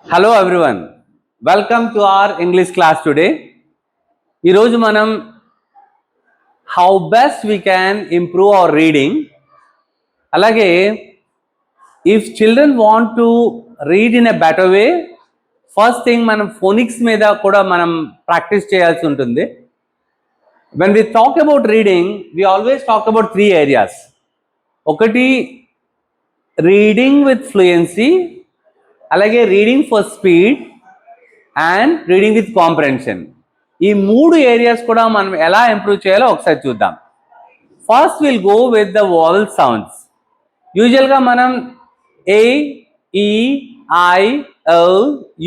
Hello everyone. Welcome to our English class today. ఈరోజు మనం how best we can improve our reading. అలాగే if children want to read in a better way, first thing మనం phonics మీద కూడా మనం practice చేయాల్సి ఉంటుంది. When we talk about reading, we always talk about three areas. ఒకటి reading with fluency, అలాగే reading for speed and reading with comprehension. ఈ మూడు ఏరియాస్ కూడా మనం ఎలా ఇంప్రూవ్ చేయాలో ఒకసారి చూద్దాం. First will go with the vowel sounds. యూజువల్గా మనం ఏ, ఈ, ఐ, ఓ,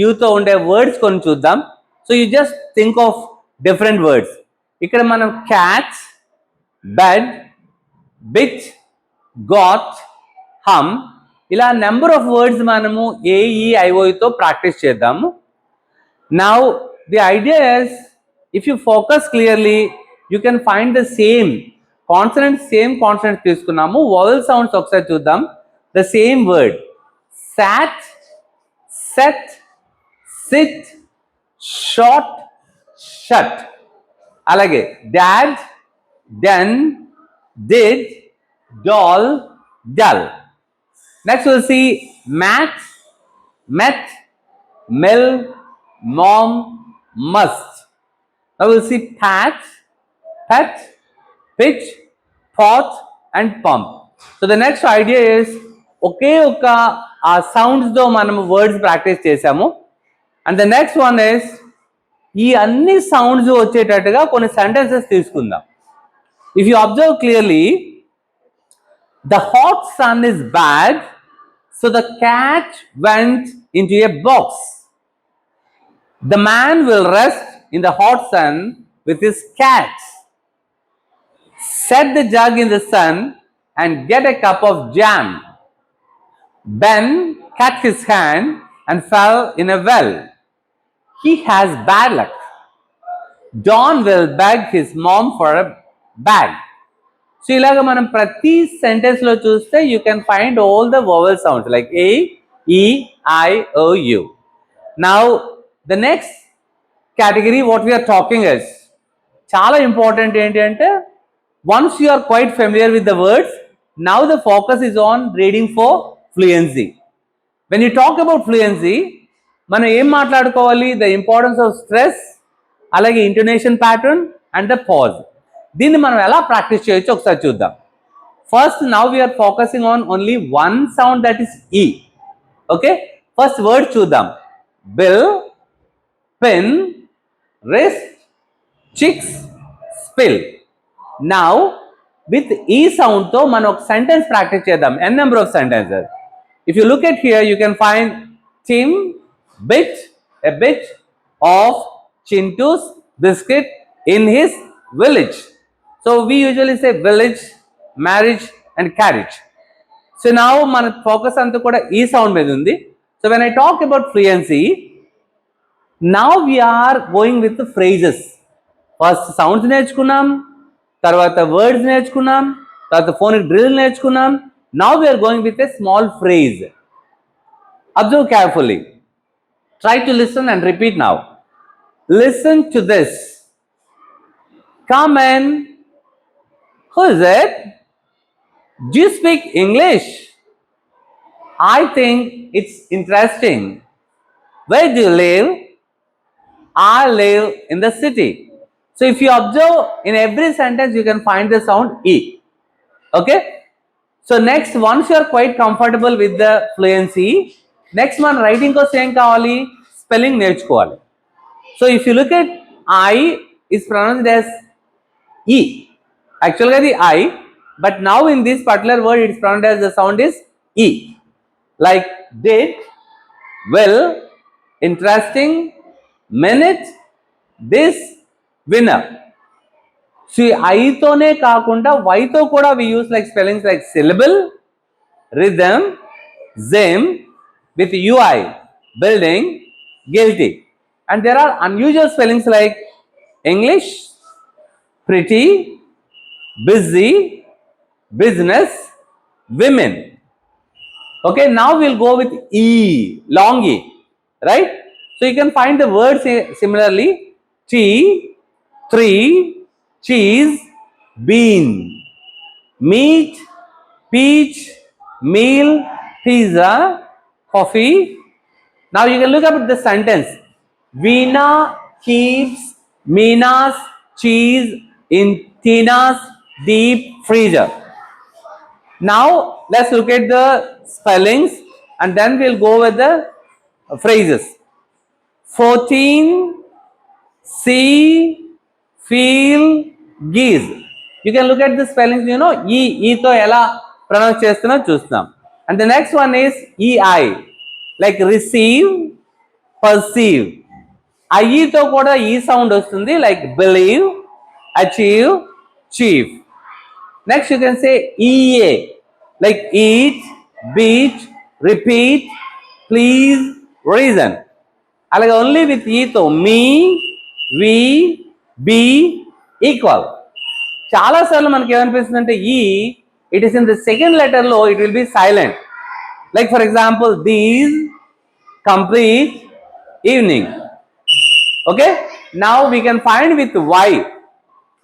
యూతో ఉండే వర్డ్స్ కొన్ని చూద్దాం. So you just think of different words. ఇక్కడ మనం క్యాచ్, బెడ్, బిచ్, గాట్, హమ్ ఇలా నెంబర్ ఆఫ్ వర్డ్స్ మనము ఏఈఐఓతో ప్రాక్టీస్ చేద్దాము. Now the idea is, if you focus clearly, you can find the same consonant తీసుకున్నాము. vowel sounds ఒకసారి చూద్దాం. The same word sat, set, sit, shot, shut. అలాగే dad, den, did, doll, dull. Next we'll see mat, met, mill, mom, must. Now we'll see pat, pet, pitch, pot and pump. So the next idea is ఒకే ఒక ఆ సౌండ్స్తో మనము words practice చేసాము. And the next one is ఈ అన్ని sounds వచ్చేటట్టుగా కొన్ని sentences తీసుకుందాం. If you observe clearly, the hot sun is bad, so the cat went into a box. The man will rest in the hot sun with his cat. Set the jug in the sun and get a cup of jam. Ben cut his hand and fell in a well. He has bad luck. Don will beg his mom for a bag. So ilaga manam prati sentence lo chuste you can find all the vowel sounds like A, E, I, O, U. Now the next category what we are talking is చాలా important ఏంటి అంటే, once you are quite familiar with the words, now the focus is on reading for fluency. When you talk about fluency, మనం ఏం మాట్లాడుకోవాలి? the importance of stress, అలాగే intonation pattern and the pause. దీన్ని మనం ఎలా practice చేయొచ్చు ఒకసారి చూద్దాం. First now we are focusing on only one sound, that is E. okay, first word చూద్దాం. bill, pen, wrist, chicks, spill. Now with E sound తో మనం ఒక సెంటెన్స్ ప్రాక్టీస్ చేద్దాం. n number of sentences. If you look at here, you can find Tim bit a bit of Chintu's biscuit in his village. So we usually say village, marriage and carriage. So now మన focus అంతా కూడా E sound మీద ఉంది. So when I talk about fluency, now we are going with the phrases. First sounds నేర్చుకున్నాం, తర్వాత words నేర్చుకున్నాం, తర్వాత phonic drill నేర్చుకున్నాం. Now we are going with a small phrase. Observe carefully. Try to listen and repeat now. Listen to this. Come in. Who is it? Do you speak English? I think it's interesting. Where do you live? I live in the city. So if you observe, in every sentence you can find the sound E. Okay. So next, once you are quite comfortable with the fluency, next one writing కోసం ఏం కావాలి? Spelling నేర్చుకోవాలి. So if you look at I is pronounced as E. Actually the I, but now in this particular word it is pronounced as the sound is E. Like did, will, interesting, minute, this, winner. See, ఐతోనే కాకుండా వైతో కూడా we use like spellings like syllable, rhythm, zim, with UI, building, guilty. And there are unusual spellings like English, pretty, busy, business, women. Okay, now we'll go with E, long E. right? So you can find the words similarly: tea, tree, cheese, bean, meat, peach, meal, pizza, coffee. Now you can look up the sentence. Veena keeps Mina's cheese in Tina's deep freezer. Now let's look at the spellings and then we'll go with the phrases. 14 see feel geese. You can look at the spellings, you know, e to ela pronounce chestunna chustam. And the next one is ei, like receive, perceive. I తో కూడా ఈ sound వస్తుంది, like believe, achieve, chief. Next you can say ea, like eat, beat, repeat, please, reason. అలాగే only with ఈతో me, we, be, equal. చాలాసార్లు మనకి ఏమనిపిస్తుంది అంటే ఈ it is in the second లెటర్లో it will be silent. Like for example these, complete, evening. Okay, now we can find with y,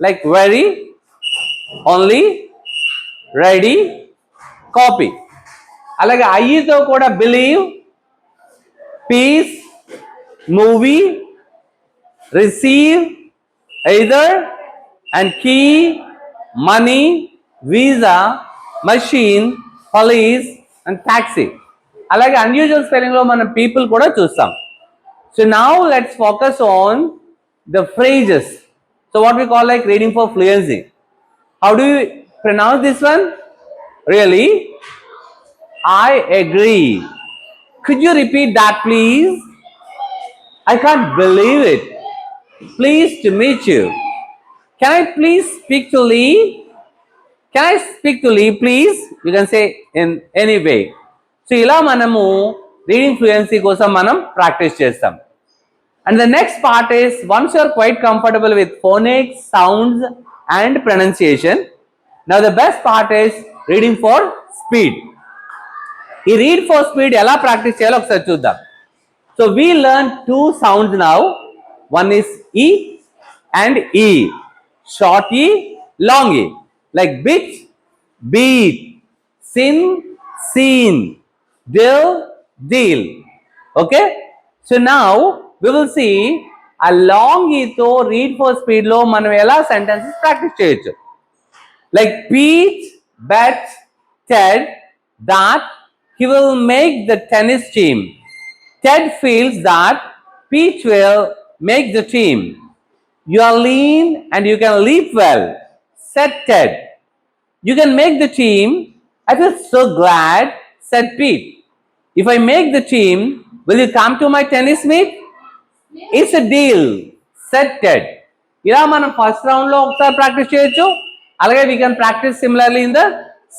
like very, only, ready, copy. అలాగే ఐతో కూడా believe, peace, movie, receive, either, and key, money, visa, machine, police, and taxi. అలాగే unusual spelling లో మనం people కూడా చూస్తాం. So now let's focus on the phrases. So what we call like reading for fluency. How do you pronounce this one? Really? I agree. Could you repeat that please? I can't believe it. Pleased to meet you. Can I please speak to Lee? Can I speak to Lee please? You can say in any way. So ఇలా మనము reading fluency కోసం మనం practice చేస్తాం. And the next part is, once you are quite comfortable with phonics, sounds and pronunciation, now the best part is reading for speed. ఈ read for speed ఎలా practice చేయాలో ఒకసారి చూద్దాం. So we learn two sounds now. One is E and E. Short E, long E. Like bit, beat, sin, seen, deal, deal. Okay? So now we will see a long E తో read for speed లో మనం ఎలా sentences practice చేయొచ్చు. Like Pete bet Ted that he will make the tennis team. Ted feels that Pete will make the team. You are lean and you can leap well, said Ted. You can make the team. I feel so glad, said Pete. If I make the team, will you come to my tennis meet? It's a deal, said Ted. ఇలా మనం first round లో ఒకసారి practice చేయొచ్చు. అలాగే we can practice similarly in the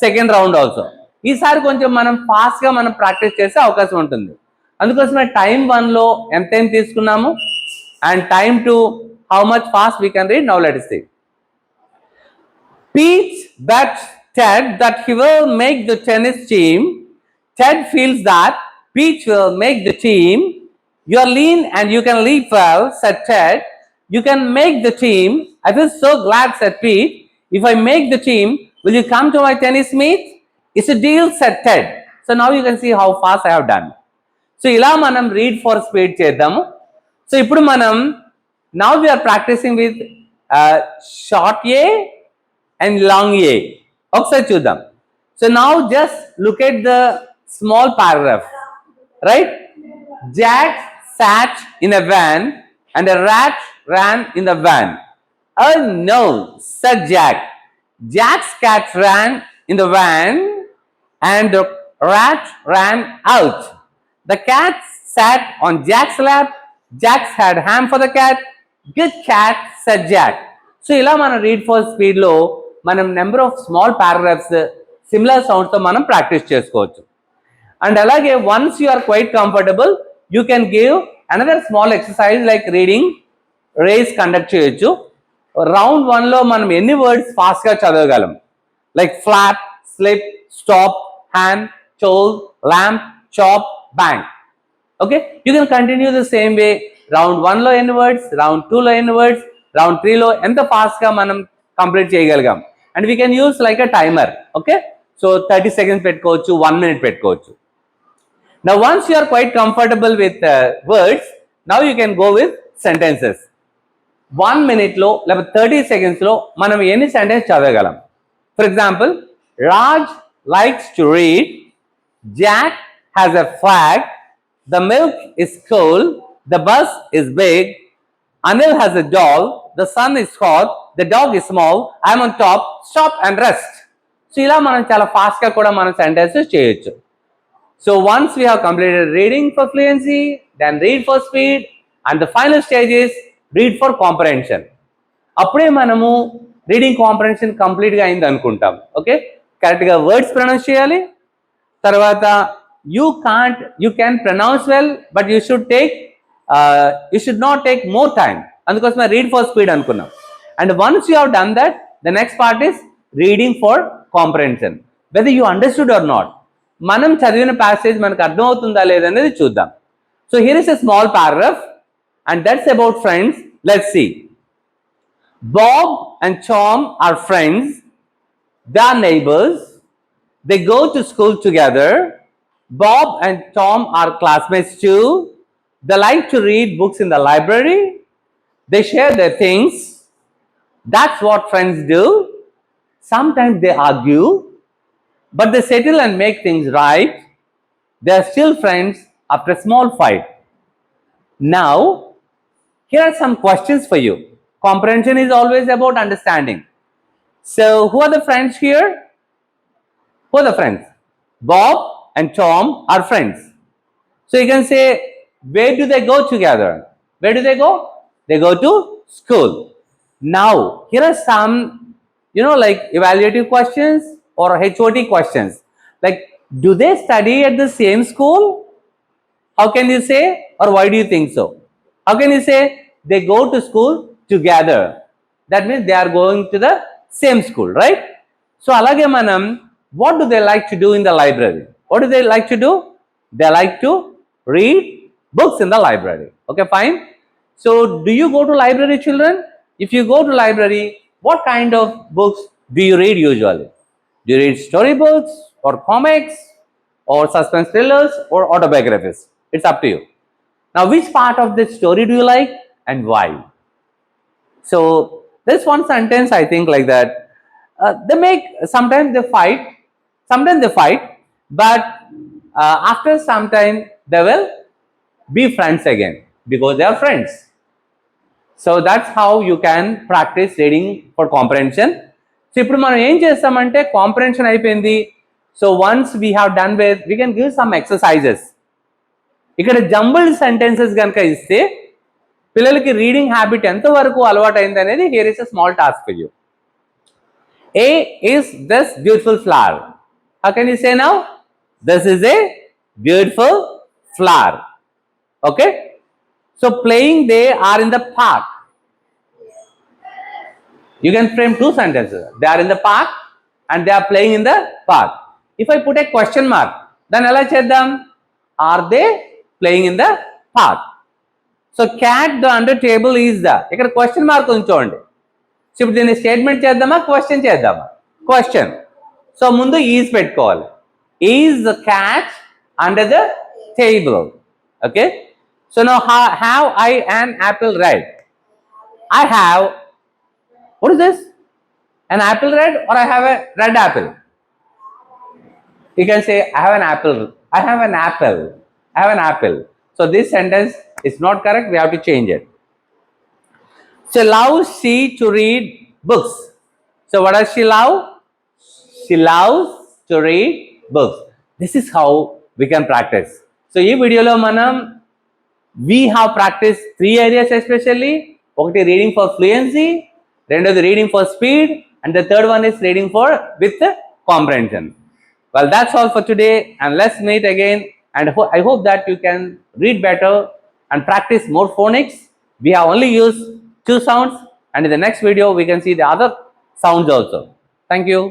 second round also. ఈసారి కొంచెం మనం fast గా మనం ప్రాక్టీస్ చేసే అవకాశం ఉంటుంది. అందుకోసమే టైం 1 లో ఎంత టైం తీసుకున్నాము and time 2 how much fast we can read. Now let us see. Pete bet Ted that he will make the tennis team. Ted feels that Pete will make the team. You are lean and you can leap well, said Ted. You can make the team. I feel so glad, said Pete. If I make the team, will you come to my tennis meet? It's a deal, said Ted. So now you can see how fast I have done. So ఇలా మనం read for speed చేద్దాము. So ఇప్పుడు మనం now we are practicing with short A and long A. ఒకసారి చూద్దాం. So now just look at the small paragraph, right? Jack sat in a van and a rat ran in the van. Oh no, said Jack. Jack's cat ran in the van and the rat ran out. The cat sat on Jack's lap. Jack had ham for the cat. Good cat, said Jack. So ఇలా మనం read for speed లో మనం number of small paragraphs similar sounds తో మనం practice చేసుకోవచ్చు. And అలాగే once you are quite comfortable you can give another small exercise like reading race conduct చేయొచ్చు. Round 1 లో మనం ఎన్ని వర్డ్స్ ఫాస్ట్ గా చదవగలం, like flap, slip, stop, hand, చోల్, lamp, chap, bank. Okay, you can continue the same way. Round 1 లో ఎన్ని words, round 2 లో ఎన్ని వర్డ్స్, రౌండ్ 3 లో ఎంత ఫాస్ట్ గా మనం కంప్లీట్ చేయగలిగాం. And we can use like a timer. Okay, so 30 seconds పెట్టుకోవచ్చు, 1 minute పెట్టుకోవచ్చు. Now once you are quite comfortable with words, now you can go with sentences. 1 minute లో లేకపోతే 30 seconds లో మనం ఎన్ని సెంటెన్స్ చదవగలం? For example, Raj likes to read, Jack has a flag, the milk is cold, the bus is big, Anil has a doll, the sun is hot, the dog is small, I'm on top, stop and rest. So ఇలా మనం చాలా fast గా కూడా మనం sentences చేయొచ్చు. So once we have completed reading for fluency, then read for speed, and the final stage is read for comprehension. అప్పుడే మనము reading comprehension కంప్లీట్గా అయింది అనుకుంటాం. ఓకే, కరెక్ట్గా వర్డ్స్ ప్రొనౌన్స్ చేయాలి. తర్వాత you can pronounce well, but you should not take more time. అందుకోసమే read for speed అనుకున్నాం. And once you have done that, the next part is reading for comprehension. Whether you understood or not, మనం చదివిన passage మనకు అర్థమవుతుందా లేదనేది చూద్దాం. So here is a small paragraph and that's about friends. Let's see. Bob and Tom are friends. They are neighbors. They go to school together. Bob and Tom are classmates too. They like to read books in the library. They share their things. That's what friends do. Sometimes they argue, but they settle and make things right. They are still friends after a small fight. Now, here are some questions for you. Comprehension is always about understanding. So, who are the friends here? Who are the friends? Bob and Tom are friends. So, you can say, where do they go together? Where do they go? They go to school. Now, here are some, like evaluative questions or HOT questions. Like, do they study at the same school? How can you say, or why do you think so? How can you say they go to school together? That means they are going to the same school, right? So alage manam, what do they like to do in the library? What do they like to do? They like to read books in the library. Okay, fine. So do you go to library, children? If you go to library, what kind of books do you read usually? Do you read storybooks or comics or suspense thrillers or autobiographies? It's up to you. Now, which part of this story do you like and why? So there's one sentence I think like that. Sometimes they fight, but after some time they will be friends again because they are friends. So that's how you can practice reading for comprehension. So ఇప్పుడు మనం ఏం చేస్తామంటే comprehension అయిపోయింది. So once we have done with, we can give some exercises. ఇక్కడ jumbled sentences కనుక ఇస్తే పిల్లలకి reading habit ఎంతవరకు అలవాటు అయింది అనేది here is a small task for you. A is this beautiful flower? How can you say now? This is a beautiful flower. Okay, so playing they are in the park. You can frame two sentences. They are in the park and they are playing in the park. If I put a question mark, then ela cheddam? Are they playing in the park? So cat the under table is the. ఇక్కడ question mark ఉంచోండి. So ఇప్పుడు దీన్ని statement చేద్దామా, question చేద్దామా? Question. So ముందు is పెట్టుకోవాలి. Is the cat under the table. Okay, so now have I an apple red? I have. What is this? An apple red or I have a red apple? You can say I have an apple. I have an apple. I have an apple. So this sentence is not correct. We have to change it. So loves she to read books. So what does she love? She loves to read books. This is how we can practice. So ee video lo manam we have practiced 3 areas especially. ఒకటి reading for fluency, రెండోది reading for speed, and the third one is reading for with comprehension. Well, that's all for today, and let's meet again. And I hope that you can read better and practice more phonics. We have only used 2 sounds, and in the next video we can see the other sounds also. Thank you.